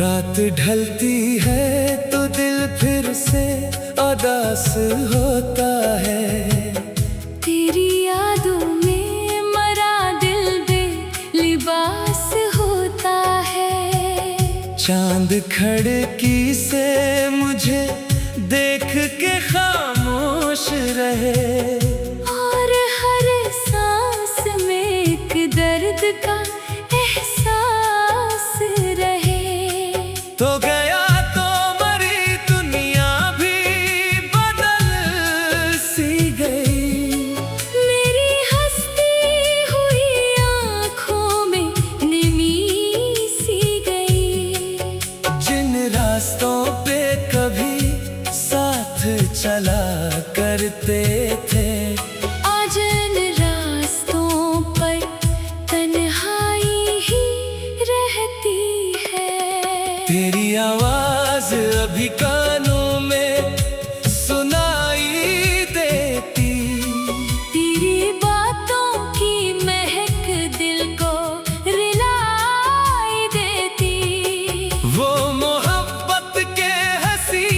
रात ढलती है तो दिल फिर से उदास होता है। तेरी यादों में मरा दिल बेलिबास होता है। चांद खिड़की से मुझे देख के खामोश रहे, और हर सांस में एक दर्द का एहसास रहे। तो गया तो मरी दुनिया भी बदल सी गई। मेरी हंसती हुई आँखों में नमी सी गई। जिन रास्तों पे कभी साथ चला करते थे, आज इन रास्तों पर तन्हाई ही रहती है। तेरी आवाज अभी कानों में सुनाई देती। तेरी बातों की महक दिल को रुलाई देती। वो मोहब्बत के हंसी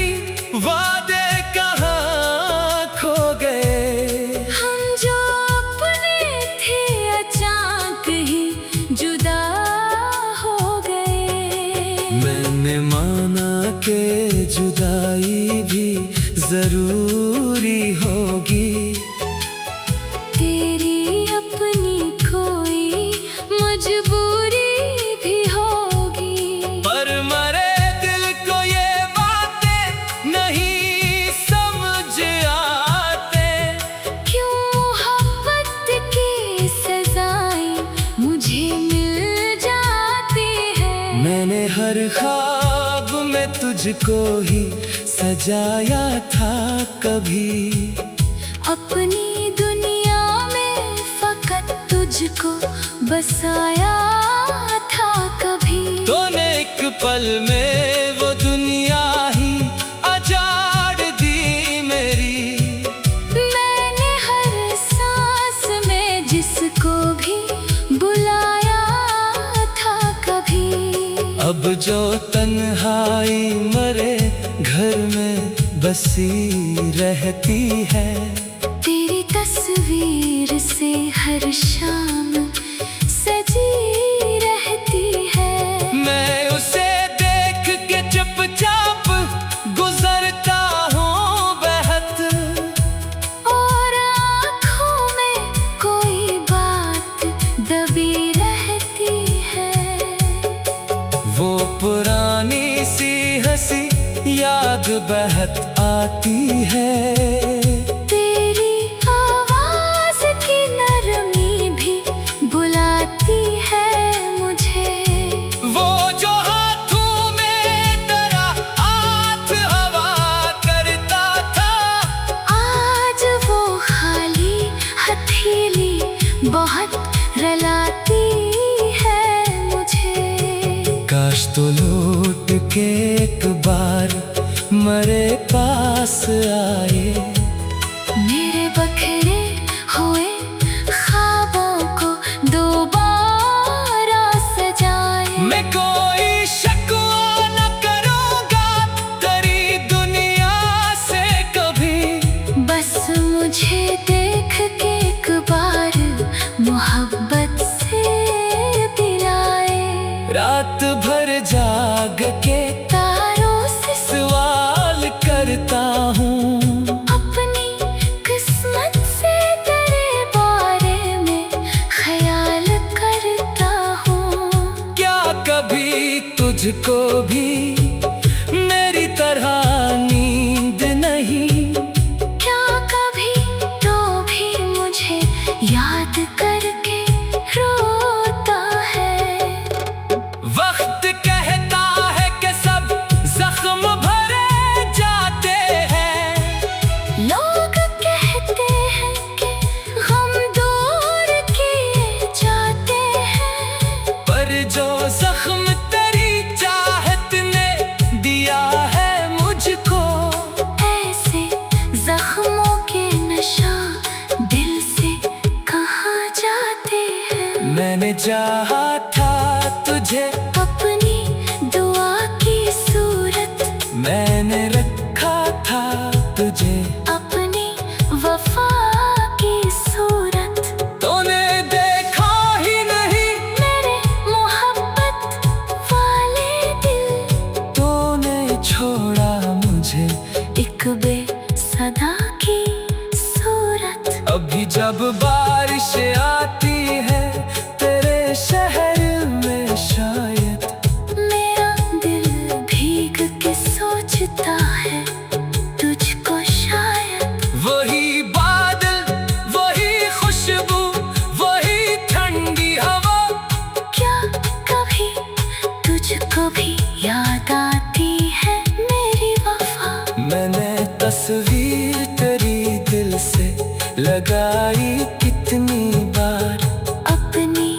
वादे कहाँ खो गए। हम जो अपने थे अचानक ही जुदा हो गए। मैंने माना कि जुदाई भी जरूरी होगी। तेरी अपनी कोई मजबूरी भी होगी। पर मरे दिल को ये बातें नहीं समझ आते। क्यों मोहब्बत की सजाएं मुझे मिल जाती है। मैंने हर ख्वाब में तुझको ही सजाया था कभी। अपनी दुनिया में फकत तुझको बसाया था कभी। तूने एक पल में वो दुनिया ही अजाड़ दी मेरी। मैंने हर सांस में जिसको भी बुलाया था कभी। अब जो तन्हाई मरे घर में बसी रहती है। तेरी तस्वीर से हर शाम सजी रहती है। मैं उसे देख के चुपचाप गुजरता हूँ बहत। और आँखों में कोई बात दबी रहती है। वो पुरानी सी हंसी याद बहत आती है। तेरी आवाज की नरमी भी बुलाती है मुझे। वो जो हाथों में तेरा हाथ हवा करता था, आज वो खाली हथेली बहुत रुलाती है मुझे। काश तो लौट के एक बार मरे पास आए। मेरे बखरे हुए ख्वाबों को दोबारा सजाए। मैं कोई शिकवा न करूँगा तेरी दुनिया से कभी। बस मुझे देख के एक बार मोहब्बत से दिलाए। रात भर जाग के तारों से सवाल करता हूँ। अपनी किस्मत से तेरे बारे में ख्याल करता हूँ। क्या कभी तुझको भी मेरी तरह नींद नहीं? क्या कभी तो भी मुझे याद करके रोता है। वक्त कहता है कि सब जख्म भरे जाते हैं। लोग कहते हैं कि हम दूर किए जाते हैं। पर जो जख्म तेरी चाहत ने दिया है मुझको, ऐसे जख्मों के नशा दिल से कहाँ जाते हैं। मैंने चाहा था तुझे अपनी दुआ लगाई कितनी बार, अपनी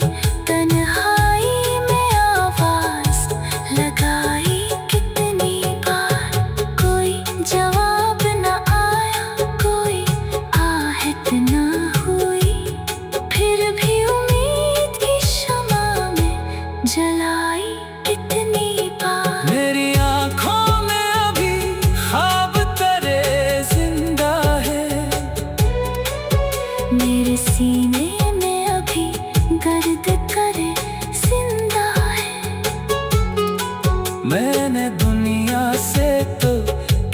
तन्हाई में आवाज लगाई कितनी बार। कोई जवाब न आया, कोई आहट न हुई, फिर भी उम्मीद की शमा में जलाई कितनी बार। मेरी आँखों में अभी ख्वाब तेरे जिंदा है, मेरे सीने में अभी दर्द करे जिंदा है। मैंने दुनिया से तो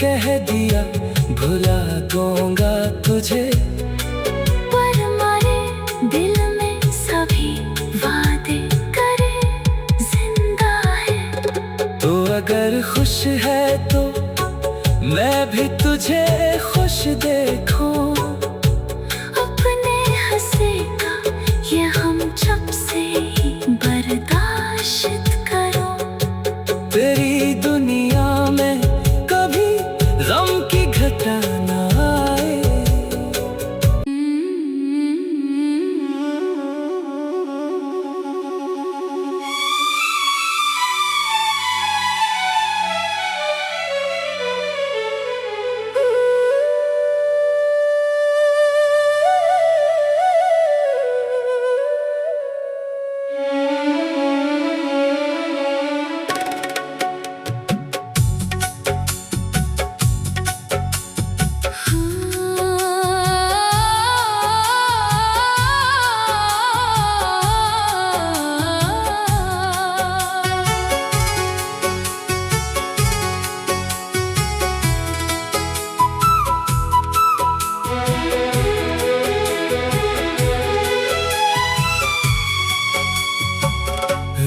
कह दिया भुला दूंगा तुझे, पर हमारे दिल में सभी वादे करे जिंदा है। तो अगर खुश है तो मैं भी तुझे खुश देखूं। अपने हंसे का ये हम जब से ही बर्दाश्त करो। तेरी दुनिया में कभी गम की घटा ना आए।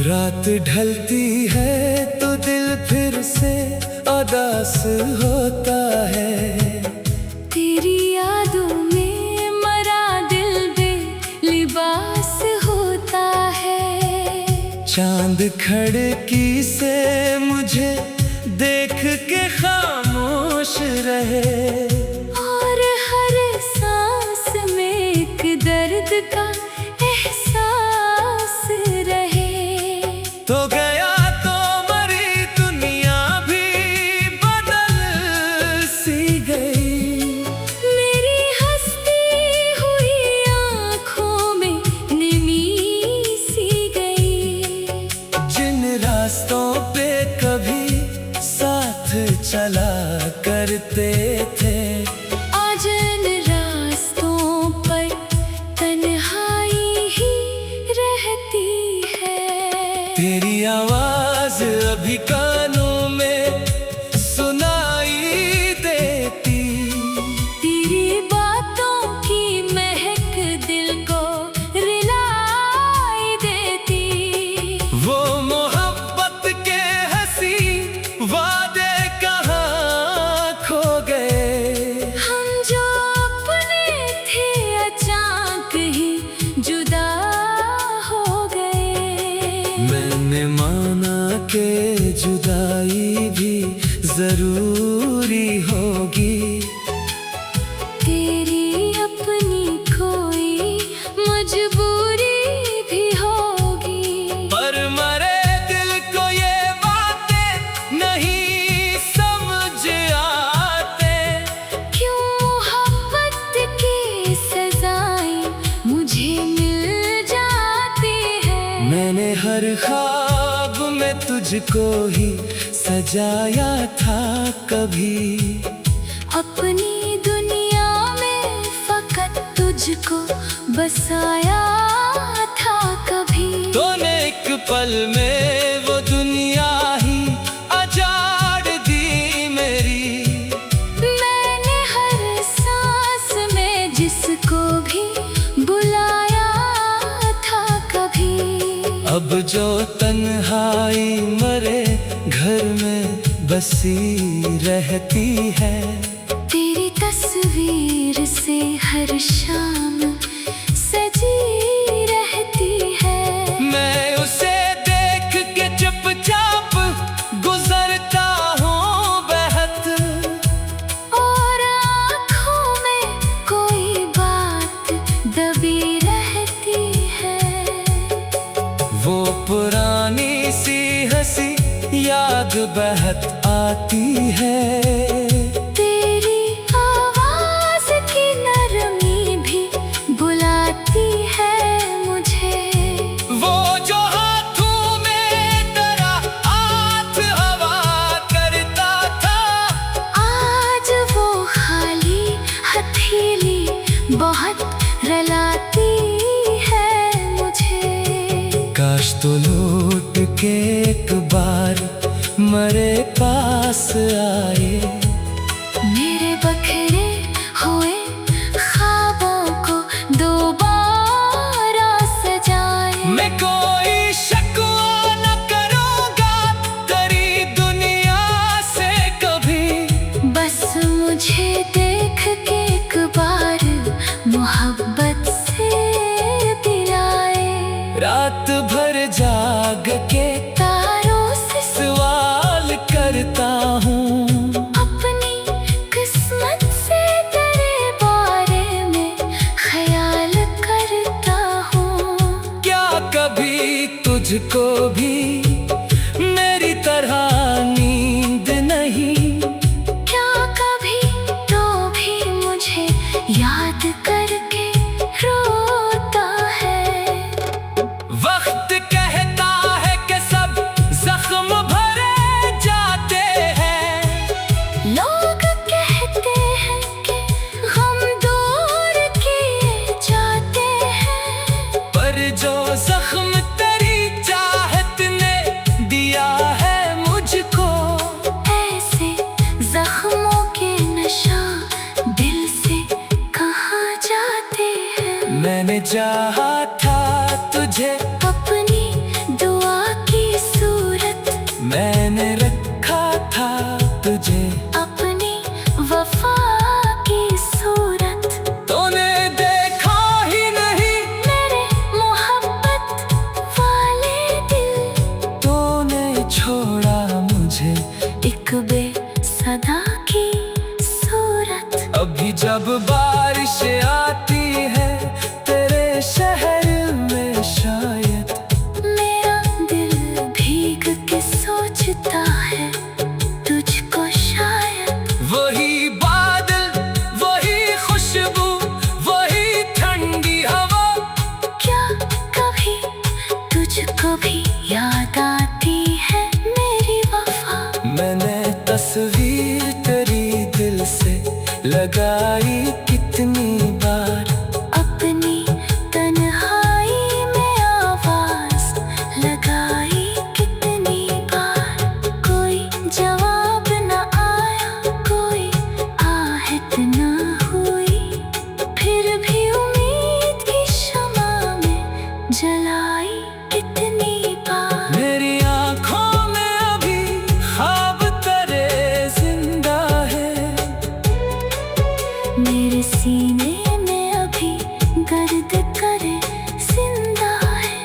रात ढलती है तो दिल फिर से उदास होता है। तेरी यादों में मरा दिल बेलिबास होता है। चांद खिड़की से मुझे देख के खामोश रहे, और हर सांस में एक दर्द का एहसास रहे। तो गया तो मरी दुनिया भी बदल सी गई। मेरी हंसती हुई आँखों में नमी सी गई। जिन रास्तों पे कभी साथ चला करते थे, आज इन रास्तों पर तन्हाई ही रहती है। तेरी आवाज अभी कानों में सुनाई देती, तेरी बातों की महक दिल को रुलाई देती। वो मोहब्बत के हंसी वादे कहाँ खो गए। हम जो अपने थे अचानक ही जुदा हो गए। मैंने माना कि जुदाई भी जरूरी होगी। तेरी अपनी कोई मजबूरी भी होगी, पर मरे दिल को ये बातें नहीं समझ आते। क्यों मोहब्बत की सजाएं मुझे मिल जाती है। मैंने हर ख्वाब में तुझको ही सजाया था कभी, अपनी दुनिया में फकत तुझको बसाया था कभी। तूने एक पल में वो दुनिया ही अजाड़ दी मेरी। मैंने हर सांस में जिसको भी बुलाया था कभी। अब जो तन्हाई मरे घर में बसी रहती है, तेरी तस्वीर से हर शाम सजी रहती है। मैं उसे देख के चुपचाप गुजरता हूँ बहत, और आँखों में कोई बात पुरानी सी हंसी याद बहत आती है। तेरी आवाज की नरमी भी बुलाती है मुझे। वो जो हाथों में तेरा हाथ हवा करता था, आज वो खाली हथेली बहुत रुलाती है मुझे। काश तो लौट के एक बार मेरे पास आए, मेरे बखरे हुए ख्वाबों को दोबारा सजाए। मैं कोई शिकवा न करूँगा तेरी दुनिया से कभी। बस मुझे देख के एक बार मोहब्बत से दिलाए। रात भर जाग के तारों से सवाल करता हूँ, अपनी किस्मत से तेरे बारे में ख्याल करता हूँ। क्या कभी तुझको भी मेरी तरह नींद नहीं? क्या कभी तो भी मुझे याद करके रोता है? वक्त कहता है कि सब जख्म भरे जाते हैं, लोग कहते हैं कि हम दूर किए जाते हैं। पर जो जख्म तेरी चाहत ने दिया है मुझको, ऐसे जख्मों के नशा दिल से कहाँ जाते हैं? मैंने चाहा था तुझे, अपनी दुआ की सूरत, मैंने रखा था तुझे, अपनी वफा की सूरत। तूने देखा ही नहीं मेरे मोहब्बत वाले दिल, तूने छोड़ा मुझे एक बेसदा की सूरत। अभी जब बारिश आती है तेरे शहर में, शायद मेरा दिल भीग के सोचता है तुझको शायद। वही बादल, वही खुशबू, वही ठंडी हवा, क्या कभी तुझको भी याद आती है मेरी वफा? मैंने तस्वीर तेरी दिल से लगाई कितनी बार, अपनी तन्हाई में आवाज लगाई कितनी बार। कोई जवाब न आया, कोई आहट न हुई, फिर भी उम्मीद की शमा में जलाई कितनी बार। मेरी आँखों में अभी ख्वाब तेरे जिंदा है, मेरे सीने में अभी गर्द करे जिंदा है।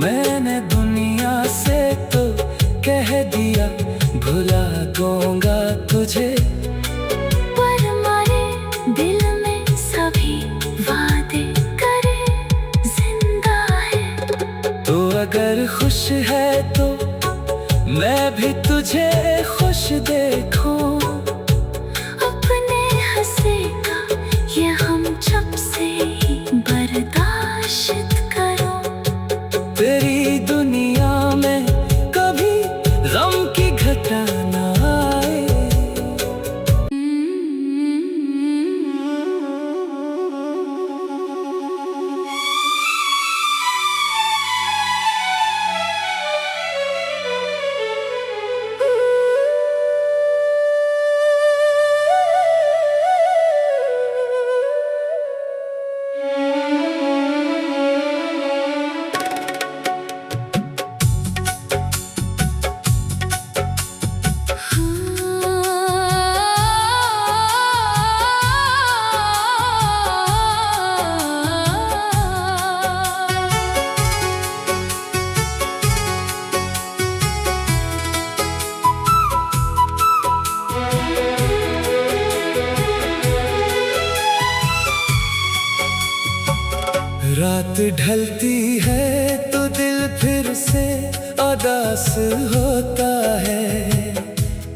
मैंने दुनिया से तो कह दिया भुला दूंगा तुझे, पर हमारे दिल में सभी वादे करे जिंदा है। तो अगर खुश है तो मैं भी तुझे खुश देखूं। अपने हंसे का ये हम जब से ही बर्दाश्त करो। तेरी दुनिया में कभी गम की घटा ना आए। रात ढलती है तो दिल फिर से उदास होता है।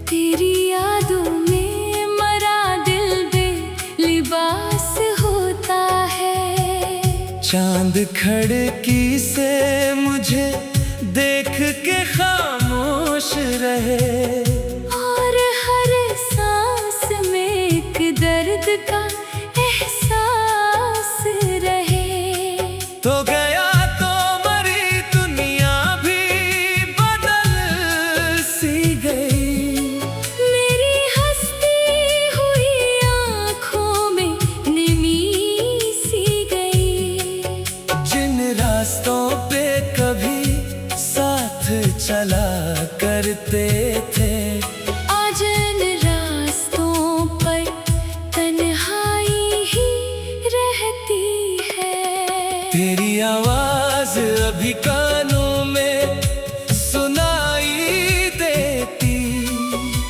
तेरी यादों में मरा दिल बेलिबास होता है। चांद खिड़की से मुझे देख के खामोश रहे, और हर सांस में एक दर्द का एहसास रहे। तो गया तो मरी दुनिया भी बदल सी गई। मेरी हंसती हुई आँखों में नमी सी गई। जिन रास्तों पे कभी साथ चला करते थे, आज इन रास्तों पर तन्हाई ही रहती है। तेरी आवाज अभी कानों में सुनाई देती।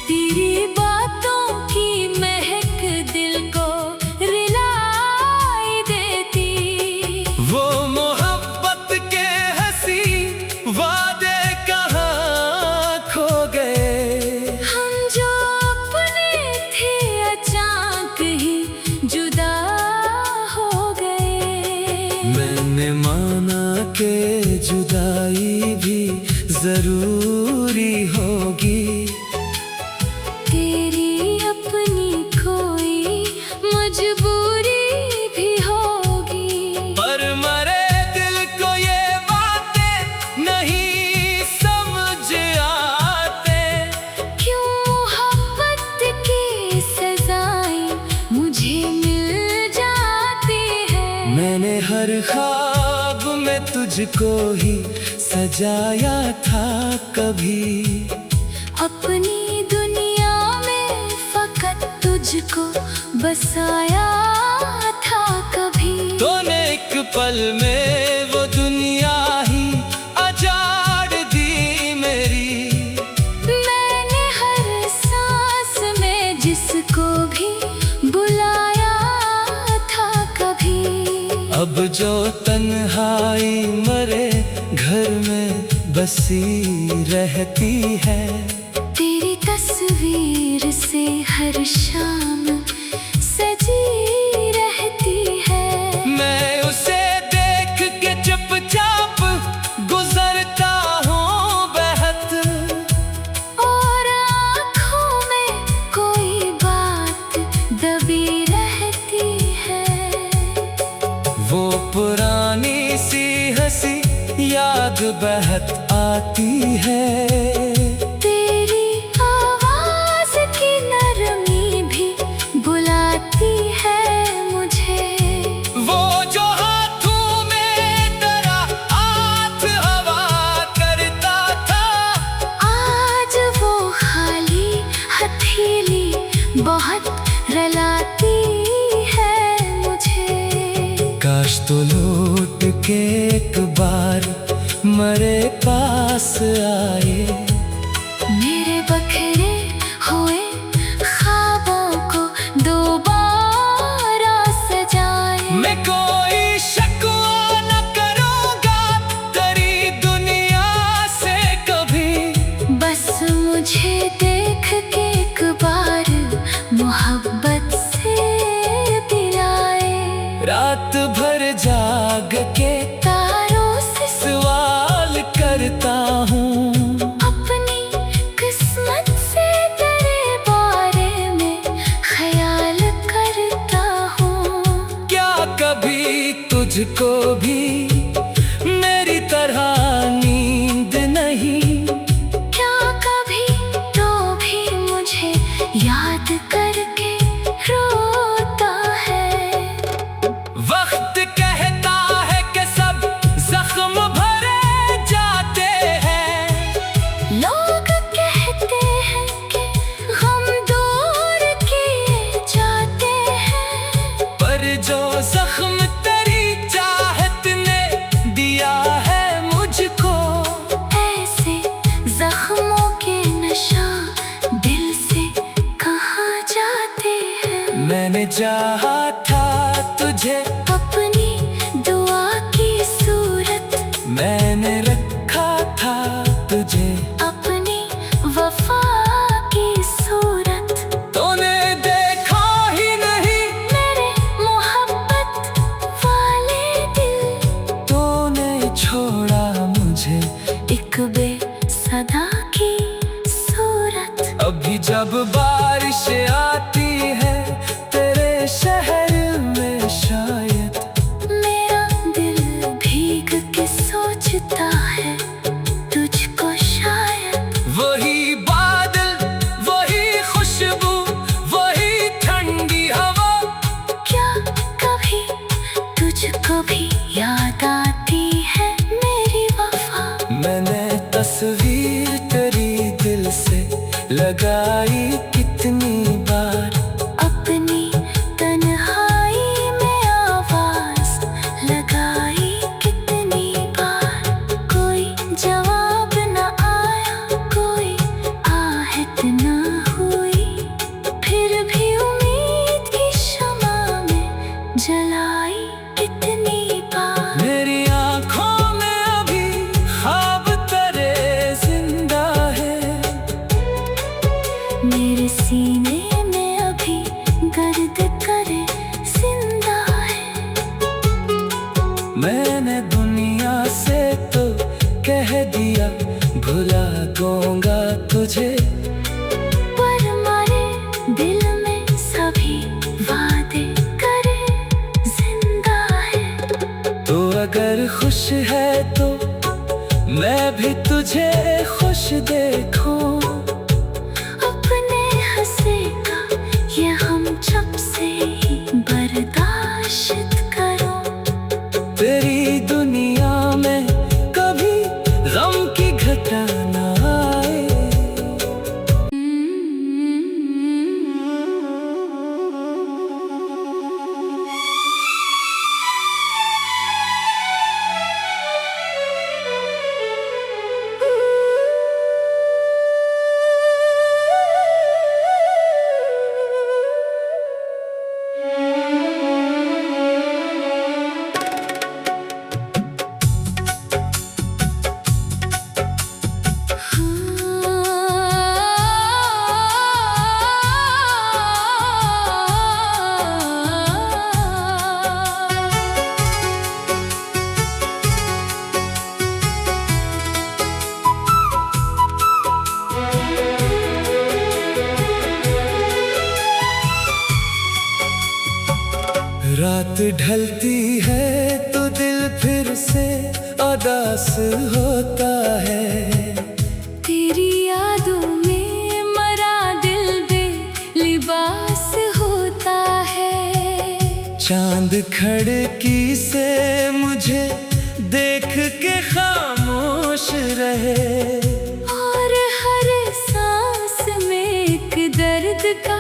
तेरी बातों की महक दिल को रिलाई देती। वो मोहब्बत के हंसी वादे कहाँ खो गए। हम जो अपने थे अचानक ही जुदा हो गए। मैंने माना कि जुदाई भी जरूरी होगी। तेरी अपनी कोई मजबूरी भी होगी। पर मरे दिल को ये बातें नहीं समझ आते। क्यों मोहब्बत की सजाएं मुझे मिल जाती है। मैंने हर ख्वाब में तुझको ही सजाया था कभी। अपनी दुनिया में फकत तुझको बसाया था कभी। तूने एक पल में वो दुनिया ही अजाड़ दी मेरी। मैंने हर सांस में जिसको भी बुलाया था कभी। अब जो तन्हाई मरे घर में बसी रहती है। तेरी तस्वीर से हर शाम सजी रहती है। मैं उसे देख के चुपचाप गुजरता हूँ बहत। और आँखों में कोई बात दबी रहती है। वो पुरानी सी हंसी याद बहत आती है। तेरी आवाज की नरमी भी बुलाती है मुझे। वो जो हाथों में तेरा हाथ हवा करता था, आज वो खाली हथेली बहुत रलाती है मुझे। काश तो लौट के एक बार मरे पास आए। मेरे बखरे हुए ख्वाबों को दोबारा सजाए। मैं कोई शिकवा न करूँगा तेरी दुनिया से कभी। बस मुझे देख के एक बार मोहब्बत से पिलाए। रात भर जाग के तारों से सवाल करता हूँ। अपने मैंने रखा था तुझे अपनी वफा की सूरत। तूने देखा ही नहीं मेरे मोहब्बत वाले दिल। तूने छोड़ा मुझे एक बेसदा की सूरत। अभी जब बारिश आती है तेरे शहर में शायद मेरा दिल भीग के सोचता है तुझको शायद। वही बादल वही खुशबू वही ठंडी हवा। क्या कभी तुझको भी याद आती है मेरी वफा? मैंने तस्वीर तेरी दिल से लगाई कितनी बार। अपनी तन्हाई में आवाज लगाई कितनी बार। कोई जवाब न आया, कोई आहट न हुई। फिर भी उम्मीद की शमा में जलाई कितनी बार। मेरी आँखों में अभी ख्वाब तेरे जिंदा है। मेरे सीने में अभी गर्द करे जिंदा है। मैंने दुनिया से तो कह दिया भुला दूंगा तुझे, पर हमारे दिल में सभी वादे करे जिंदा है। तो अगर खुश है तो मैं भी तुझे खुश देखूं। अपने हंसे का ये हम जब से ही बर्दाश्त करो। तेरी दुनिया में कभी गम की घटा ना आए। रात ढलती है तो दिल फिर से उदास होता है। तेरी यादों में मरा दिल बेलिबास होता है। चांद खिड़की से मुझे देख के खामोश रहे। और हर सांस में एक दर्द का